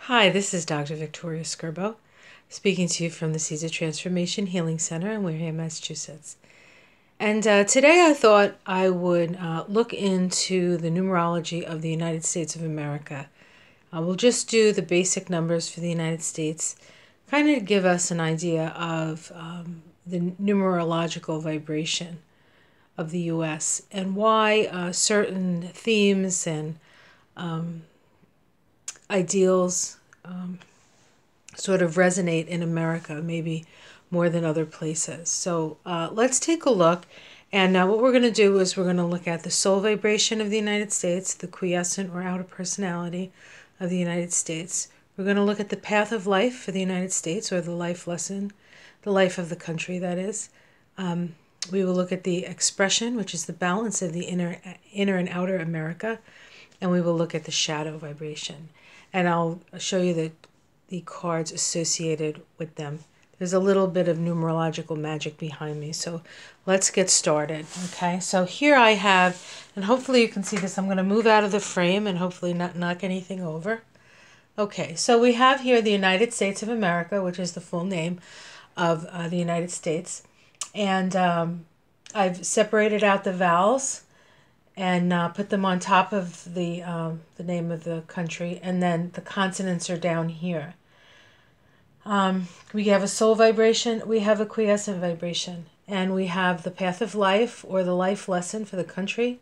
Hi, this is Dr. Victoria Skirbo, speaking to you from the Seeds of Transformation Healing Center in Wareham, Massachusetts. And today I thought I would look into the numerology of the United States of America. We'll just do the basic numbers for the United States, kind of give us an idea of the numerological vibration of the U.S. and why certain themes and ideals sort of resonate in America, maybe more than other places. So let's take a look. And what we're going to do is we're going to look at the soul vibration of the United States, the quiescent or outer personality of the United States. We're going to look at the path of life for the United States, or the life lesson, the life of the country, that is. We will look at the expression, which is the balance of the inner and outer America. And we will look at the shadow vibration. And I'll show you the cards associated with them. There's a little bit of numerological magic behind me, so let's get started. Okay, so here I have, and hopefully you can see this, I'm going to move out of the frame and hopefully not knock anything over. Okay, so we have here the United States of America, which is the full name of the United States. And I've separated out the vowels and put them on top of the name of the country, and then the consonants are down here. We have a soul vibration, we have a quiescent vibration, and we have the path of life, or the life lesson for the country.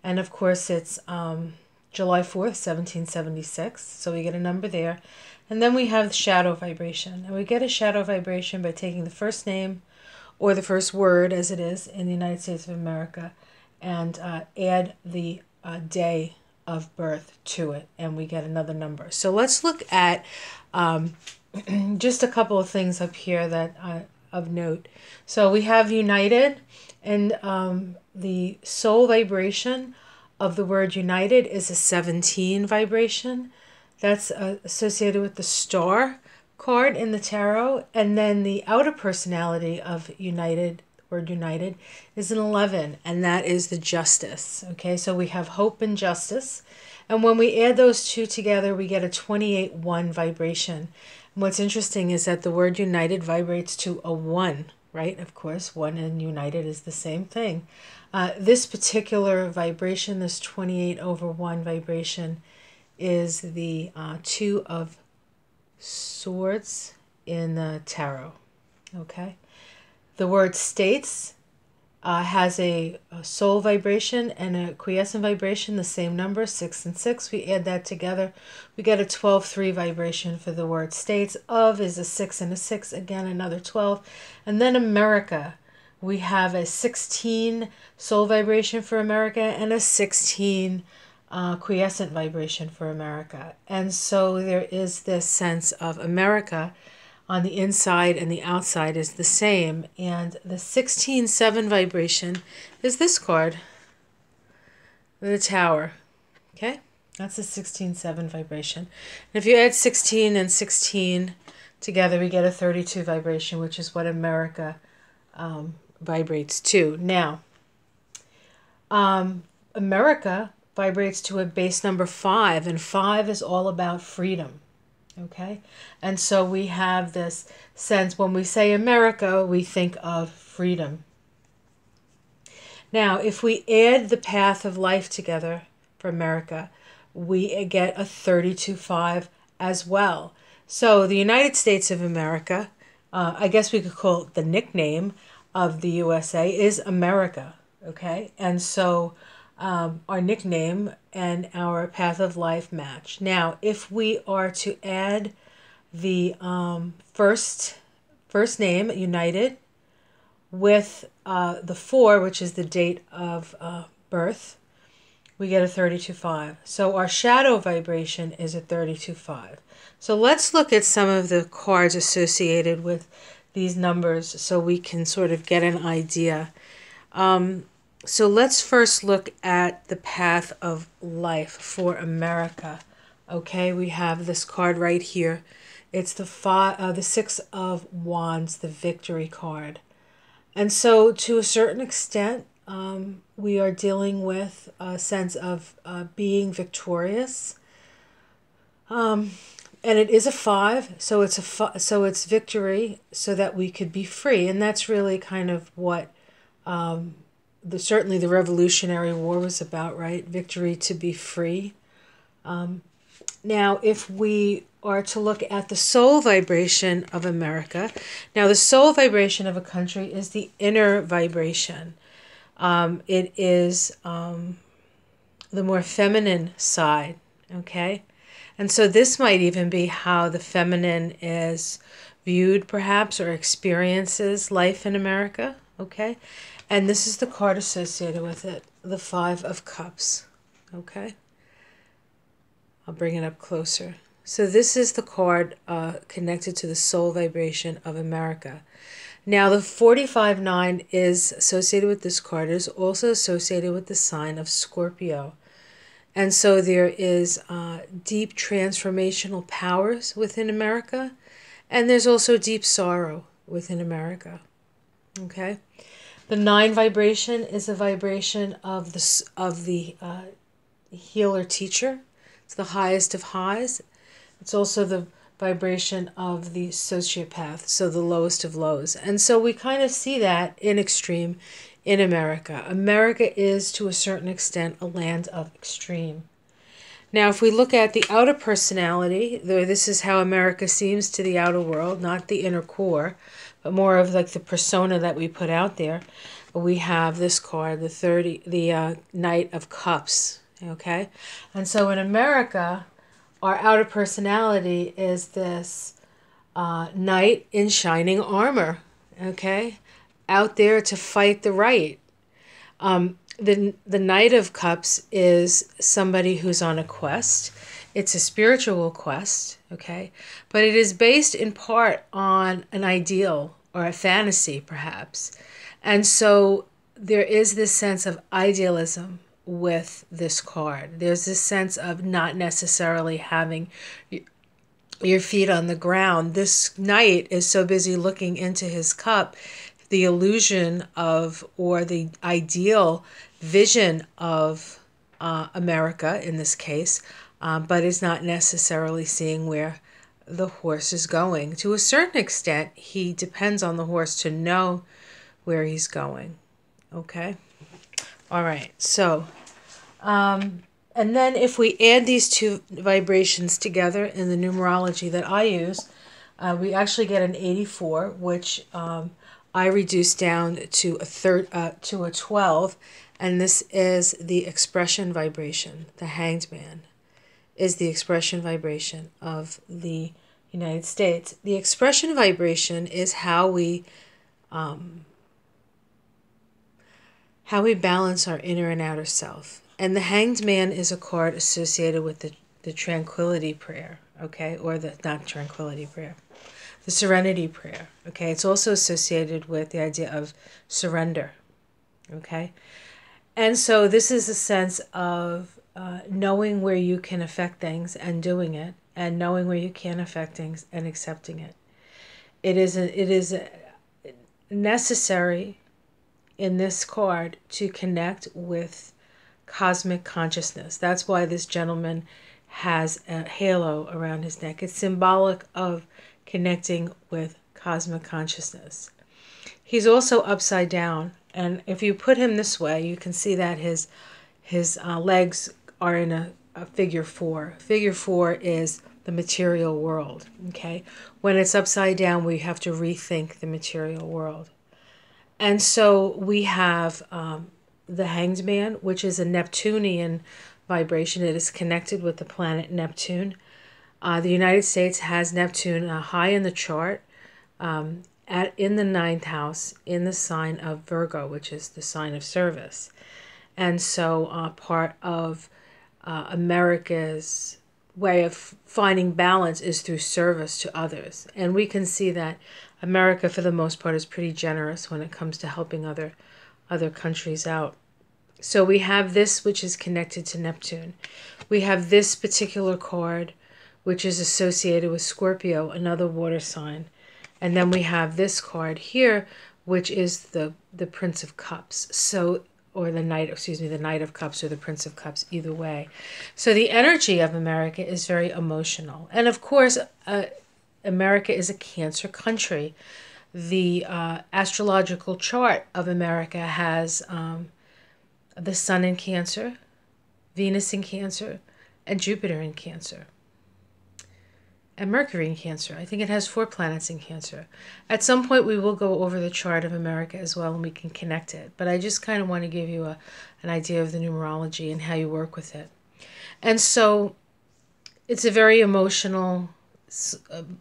And of course it's July 4th, 1776, so we get a number there. And then we have the shadow vibration, and we get a shadow vibration by taking the first name, or the first word as it is in the United States of America, and add the day of birth to it, and we get another number. So let's look at just a couple of things up here that of note. So we have united, and the soul vibration of the word united is a 17 vibration. That's associated with the star card in the tarot. And then the outer personality of united, word united, is an 11, and that is the justice. Okay, so we have hope and justice. And when we add those two together, we get a 28-1 vibration. And what's interesting is that the word united vibrates to a 1, right? Of course, 1 and united is the same thing. This particular vibration, this 28/1 vibration, is the 2 of Swords in the tarot. Okay. The word states has a soul vibration and a quiescent vibration, the same number, 6 and 6. We add that together, we get a 12/3 vibration for the word states. Of is a 6 and a 6, again another 12. And then America, we have a 16 soul vibration for America and a 16 quiescent vibration for America. And so there is this sense of America on the inside and the outside is the same. And the 16-7 vibration is this card, the Tower. Okay, that's a 16-7 vibration. And if you add 16 and 16 together, we get a 32 vibration, which is what America vibrates to. Now, America vibrates to a base number 5, and 5 is all about freedom. Okay, and so we have this sense, when we say America, we think of freedom. Now, if we add the path of life together for America, we get a 32/5 as well. So the United States of America, I guess we could call it the nickname of the USA, is America. Okay, and so our nickname and our path of life match. Now, if we are to add the first name, United, with the 4, which is the date of birth, we get a 32/5. So our shadow vibration is a 32/5. So let's look at some of the cards associated with these numbers so we can sort of get an idea. So let's first look at the path of life for America. Okay, we have this card right here. It's the 6 of Wands, the victory card. And so to a certain extent, we are dealing with a sense of being victorious. And it is a 5, so so it's victory, so that we could be free, and that's really kind of what certainly the Revolutionary War was about, right? Victory to be free. Now, if we are to look at the soul vibration of America, now the soul vibration of a country is the inner vibration. It is the more feminine side, okay? And so this might even be how the feminine is viewed, perhaps, or experiences life in America, okay? And this is the card associated with it, the 5 of Cups, okay? I'll bring it up closer. So this is the card connected to the soul vibration of America. Now, the 45-9 is associated with this card. It is also associated with the sign of Scorpio. And so there is deep transformational powers within America, and there's also deep sorrow within America. Okay, the 9 vibration is a vibration of the healer teacher. It's the highest of highs. It's also the vibration of the sociopath, so the lowest of lows. And so we kind of see that in extreme in America. America is, to a certain extent, a land of extreme. Now, if we look at the outer personality, though this is how America seems to the outer world, not the inner core, but more of like the persona that we put out there, we have this card, the Knight of Cups, okay? And so in America, our outer personality is this knight in shining armor, okay? Out there to fight the right. The Knight of Cups is somebody who's on a quest. It's a spiritual quest, okay? But it is based in part on an ideal or a fantasy, perhaps. And so there is this sense of idealism with this card. There's this sense of not necessarily having your feet on the ground. This knight is so busy looking into his cup, the illusion of, or the ideal vision of America in this case, but is not necessarily seeing where the horse is going. To a certain extent, he depends on the horse to know where he's going. Okay? All right. So, and then if we add these 2 vibrations together in the numerology that I use, we actually get an 84, which I reduce down to a 12, and this is the expression vibration. The Hanged Man is the expression vibration of the United States. The expression vibration is how we balance our inner and outer self. And the Hanged Man is a card associated with the Tranquility Prayer, okay? Or the, not Tranquility Prayer, the Serenity Prayer, okay? It's also associated with the idea of surrender, okay? And so this is a sense of knowing where you can affect things and doing it, and knowing where you can't affect things and accepting it. It is necessary in this card to connect with cosmic consciousness. That's why this gentleman has a halo around his neck. It's symbolic of connecting with cosmic consciousness. He's also upside down, and if you put him this way, you can see that his legs are in a figure 4. Figure 4 is the material world, okay? When it's upside down, we have to rethink the material world. And so we have the Hanged Man, which is a Neptunian vibration. It is connected with the planet Neptune. The United States has Neptune high in the chart, in the 9th house, in the sign of Virgo, which is the sign of service. And so part of America's way of finding balance is through service to others. And we can see that America, for the most part, is pretty generous when it comes to helping other countries out. So we have this, which is connected to Neptune. We have this particular card, which is associated with Scorpio, another water sign. And then we have this card here, which is the Prince of Cups. So or the Knight, excuse me, the Knight of Cups or the Prince of Cups, either way. So the energy of America is very emotional. And of course, America is a Cancer country. The astrological chart of America has the Sun in Cancer, Venus in Cancer, and Jupiter in Cancer. And Mercury in Cancer. I think it has 4 planets in Cancer. At some point we will go over the chart of America as well and we can connect it. But I just kind of want to give you an idea of the numerology and how you work with it. And so it's a very emotional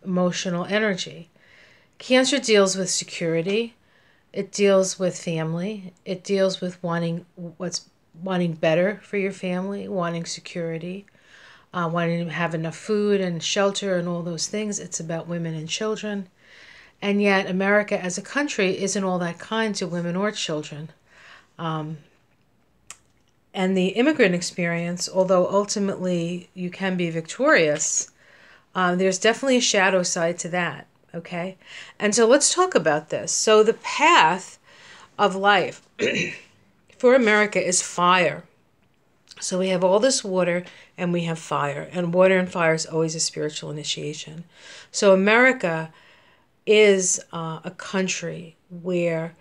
energy. Cancer deals with security. It deals with family. It deals with wanting better for your family, wanting security. Wanting to have enough food and shelter and all those things. It's about women and children. And yet America as a country isn't all that kind to women or children. And the immigrant experience, although ultimately you can be victorious, there's definitely a shadow side to that, okay? And so let's talk about this. So the path of life for America is fire. So we have all this water and we have fire. And water and fire is always a spiritual initiation. So America is a country where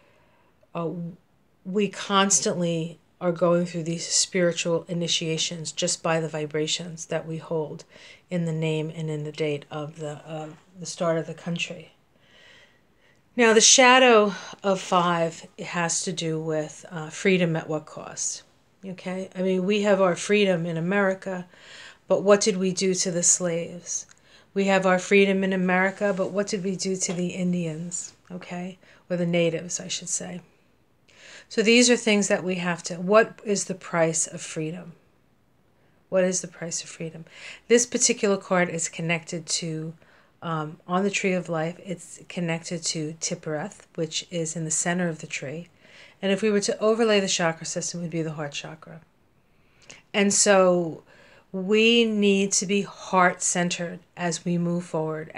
we constantly are going through these spiritual initiations just by the vibrations that we hold in the name and in the date of the start of the country. Now, the shadow of 5 has to do with freedom at what cost? Okay, I mean, we have our freedom in America, but what did we do to the slaves? We have our freedom in America, but what did we do to the Indians? Okay, or the natives, I should say. So these are things that we have to, what is the price of freedom? What is the price of freedom? This particular card is connected to, on the Tree of Life, it's connected to Tiphereth, which is in the center of the tree. And if we were to overlay the chakra system, it would be the heart chakra. And so we need to be heart-centered as we move forward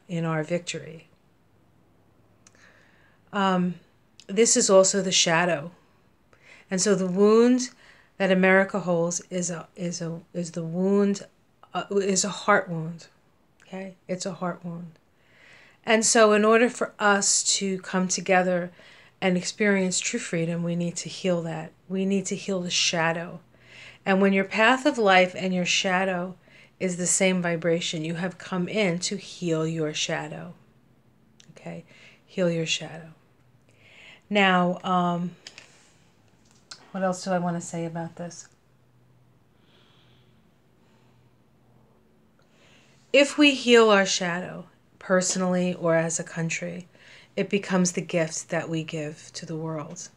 in our victory. This is also the shadow. And so the wound that America holds is a heart wound. Okay? It's a heart wound. And so in order for us to come together and experience true freedom, we need to heal that. We need to heal the shadow. And when your path of life and your shadow is the same vibration, you have come in to heal your shadow. Okay? Heal your shadow. Now, what else do I want to say about this? If we heal our shadow, personally or as a country, it becomes the gift that we give to the world.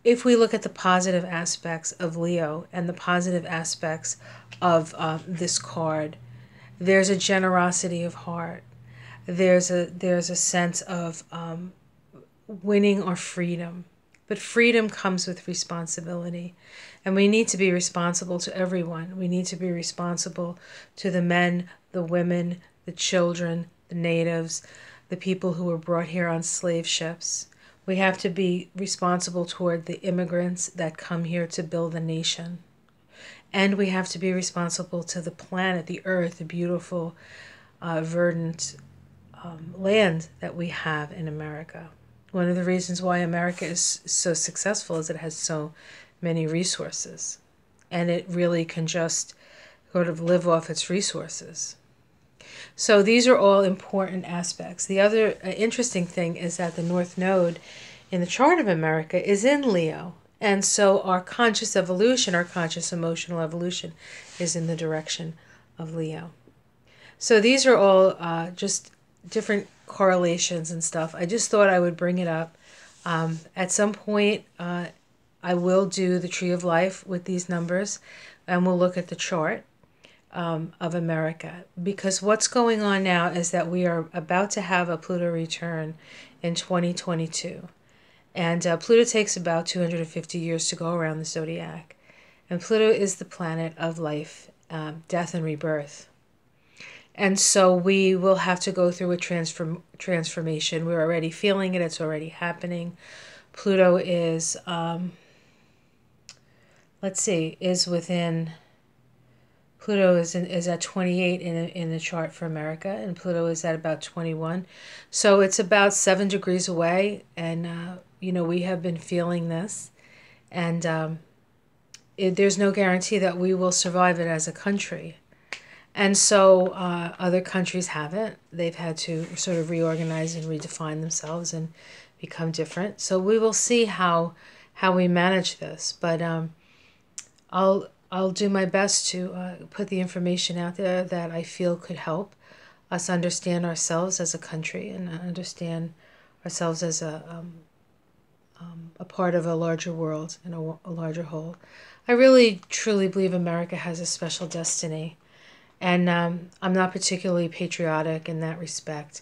If we look at the positive aspects of Leo and the positive aspects of this card, there's a generosity of heart. There's a sense of winning our freedom. But freedom comes with responsibility. And we need to be responsible to everyone. We need to be responsible to the men, the women, the children, the natives, the people who were brought here on slave ships. We have to be responsible toward the immigrants that come here to build a nation. And we have to be responsible to the planet, the earth, the beautiful, verdant land that we have in America. One of the reasons why America is so successful is it has so many resources. And it really can just sort of live off its resources. So these are all important aspects. The other interesting thing is that the North Node in the chart of America is in Leo. And so our conscious evolution, our conscious emotional evolution is in the direction of Leo. So these are all just different correlations and stuff. I just thought I would bring it up. At some point, I will do the Tree of Life with these numbers, and we'll look at the chart of America. Because what's going on now is that we are about to have a Pluto return in 2022. And Pluto takes about 250 years to go around the zodiac. And Pluto is the planet of life, death, and rebirth. And so we will have to go through a transformation. We're already feeling it. It's already happening. Pluto is, let's see, is within, Pluto is at 28 in the chart for America, and Pluto is at about 21. So it's about 7 degrees away, and, we have been feeling this. And there's no guarantee that we will survive it as a country. And so other countries haven't. They've had to sort of reorganize and redefine themselves and become different. So we will see how we manage this. But I'll do my best to put the information out there that I feel could help us understand ourselves as a country and understand ourselves as a part of a larger world and a larger whole. I really, truly believe America has a special destiny. And I'm not particularly patriotic in that respect,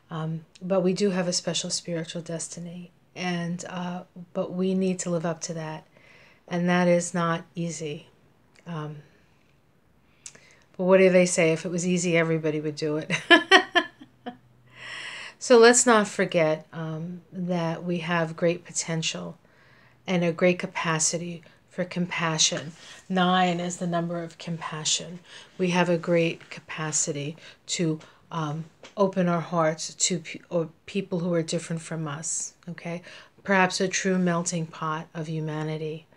but we do have a special spiritual destiny, and but we need to live up to that, and that is not easy. But what do they say? If it was easy, everybody would do it. So let's not forget that we have great potential and a great capacity for compassion. 9 is the number of compassion. We have a great capacity to open our hearts to people who are different from us, okay? Perhaps a true melting pot of humanity.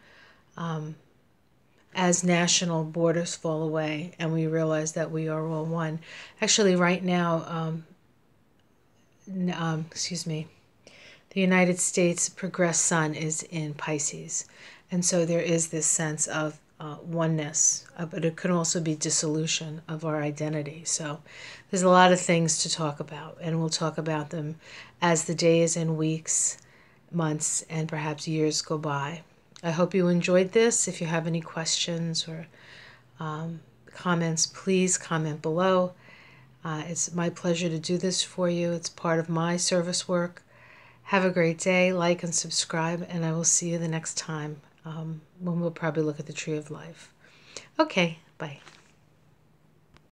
As national borders fall away and we realize that we are all one. Actually, right now, the United States progressed sun is in Pisces. And so there is this sense of oneness, but it could also be dissolution of our identity. So there's a lot of things to talk about, and we'll talk about them as the days and weeks, months, and perhaps years go by. I hope you enjoyed this. If you have any questions or comments, please comment below. It's my pleasure to do this for you. It's part of my service work. Have a great day. Like and subscribe, and I will see you the next time when we'll probably look at the Tree of Life. Okay, bye.